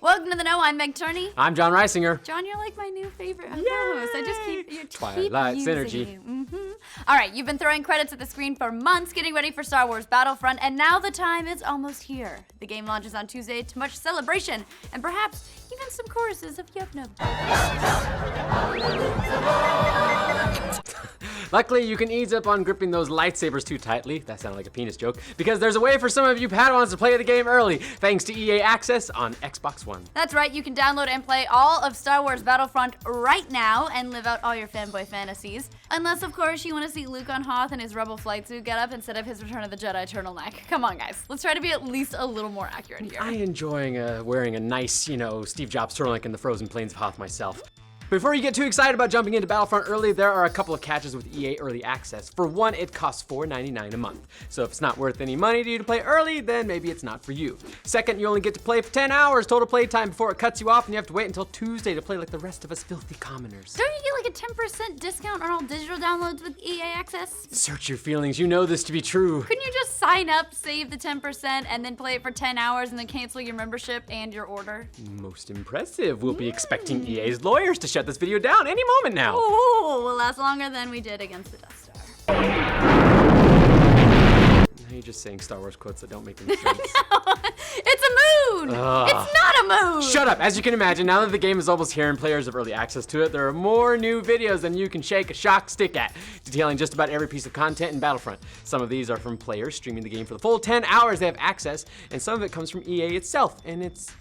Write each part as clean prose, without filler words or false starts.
Welcome to The Know, I'm Meg Turney. I'm John Reisinger. John, you're like my new favorite host. I just keep Twilight using Synergy. you. All right, you've been throwing credits at the screen for months, getting ready for Star Wars Battlefront, and now the time is almost here. The game launches on Tuesday to much celebration, and perhaps even some choruses of Yup Nub. Luckily, you can ease up on gripping those lightsabers too tightly. That sounded like a penis joke. Because there's a way for some of you Padawans to play the game early, thanks to EA Access on Xbox One. That's right, you can download and play all of Star Wars Battlefront right now and live out all your fanboy fantasies. Unless, of course, you want to see Luke on Hoth in his Rebel flight suit getup instead of his Return of the Jedi turtleneck. Come on, guys. Let's try to be at least a little more accurate here. I enjoying wearing a nice, Steve Jobs turtleneck in the frozen plains of Hoth myself. Before you get too excited about jumping into Battlefront early, there are a couple of catches with EA Early Access. For one, it costs $4.99 a month. So if it's not worth any money to you to play early, then maybe it's not for you. Second, you only get to play for 10 hours total play time before it cuts you off, and you have to wait until Tuesday to play like the rest of us filthy commoners. Don't you get like a 10% discount on all digital downloads with EA Access? Search your feelings, you know this to be true. Couldn't you just sign up, save the 10%, and then play it for 10 hours and then cancel your membership and your order? Most impressive. We'll be expecting EA's lawyers to shut this video down any moment now. Ooh, will last longer than we did against the Death Star. Now you're just saying Star Wars quotes that don't make any sense. It's a moon! It's not a moon! Shut up! As you can imagine, now that the game is almost here and players have early access to it, there are more new videos than you can shake a shock stick at, detailing just about every piece of content in Battlefront. Some of these are from players streaming the game for the full 10 hours they have access, and some of it comes from EA itself, and it's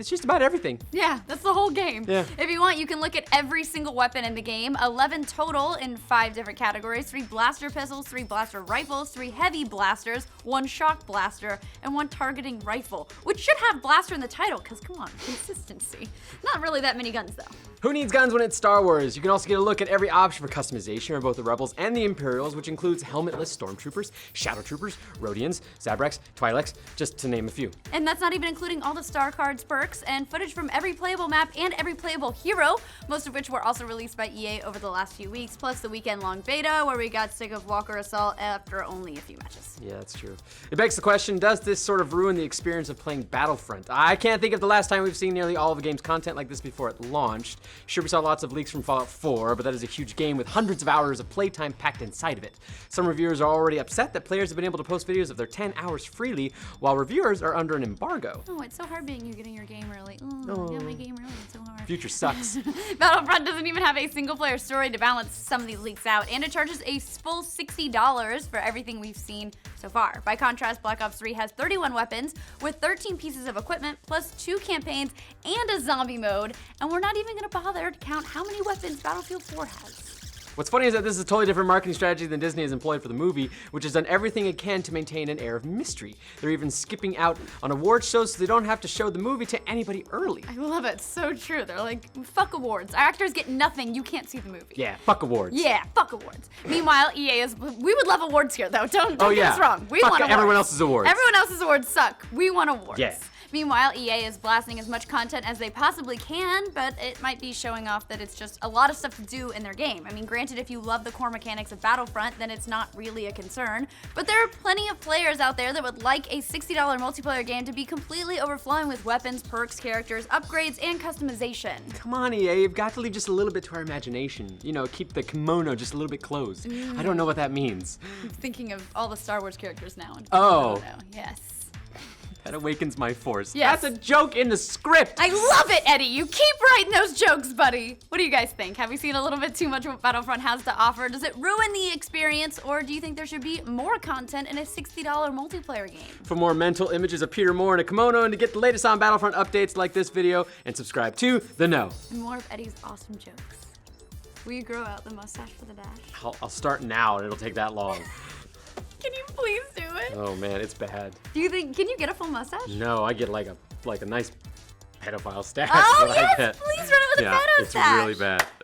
just about everything. Yeah, that's the whole game. Yeah. If you want, you can look at every single weapon in the game, 11 total in 5 different categories, 3 blaster pistols, 3 blaster rifles, 3 heavy blasters, 1 shock blaster, and 1 targeting rifle, which should have blaster in the title, because come on, consistency. Not really that many guns, though. Who needs guns when it's Star Wars? You can also get a look at every option for customization for both the Rebels and the Imperials, which includes helmetless Stormtroopers, Shadow Troopers, Rodians, Zabraks, Twi'leks, just to name a few. And that's not even including all the star cards, perks, and footage from every playable map and every playable hero, most of which were also released by EA over the last few weeks, plus the weekend-long beta where we got sick of Walker Assault after only a few matches. Yeah, that's true. It begs the question, does this sort of ruin the experience of playing Battlefront? I can't think of the last time we've seen nearly all of the game's content like this before it launched. Sure, we saw lots of leaks from Fallout 4, but that is a huge game with hundreds of hours of playtime packed inside of it. Some reviewers are already upset that players have been able to post videos of their 10 hours freely, while reviewers are under an embargo. Oh, it's so hard being you getting your game early. Oh, get my game early, it's so hard. Future sucks. Battlefront doesn't even have a single-player story to balance some of these leaks out, and it charges a full $60 for everything we've seen so far. By contrast, Black Ops 3 has 31 weapons with 13 pieces of equipment, plus 2 campaigns and a zombie mode, and we're not even gonna bother to count how many weapons Battlefield 4 has. What's funny is that this is a totally different marketing strategy than Disney has employed for the movie, which has done everything it can to maintain an air of mystery. They're even skipping out on award shows so they don't have to show the movie to anybody early. I love it, so true. They're like, fuck awards. Our actors get nothing, you can't see the movie. Yeah, fuck awards. Yeah, fuck awards. Meanwhile, EA is, we would love awards here though, don't get us wrong. We fuck want awards. everyone else's awards. Everyone else's awards suck. We want awards. Yeah. Meanwhile, EA is blasting as much content as they possibly can, but it might be showing off that it's just a lot of stuff to do in their game. I mean, granted, if you love the core mechanics of Battlefront, then it's not really a concern, but there are plenty of players out there that would like a $60 multiplayer game to be completely overflowing with weapons, perks, characters, upgrades, and customization. Come on, EA, you've got to leave just a little bit to our imagination. You know, keep the kimono just a little bit closed. I don't know what that means. I'm thinking of all the Star Wars characters now. Oh. Yes. That awakens my force. Yes. That's a joke in the script. I love it, Eddie. You keep writing those jokes, buddy. What do you guys think? Have we seen a little bit too much of what Battlefront has to offer? Does it ruin the experience, or do you think there should be more content in a $60 multiplayer game? For more mental images of Peter Moore in a kimono and to get the latest on Battlefront updates like this video, and subscribe to The Know. And more of Eddie's awesome jokes. Will you grow out the mustache for the dash? I'll start now and it'll take that long. Can you please do it? Oh man, it's bad. Do you think, can you get a full mustache? No, I get like a nice pedophile stash. Oh is what I yes, get. please run it with a pedo it's stash. really bad.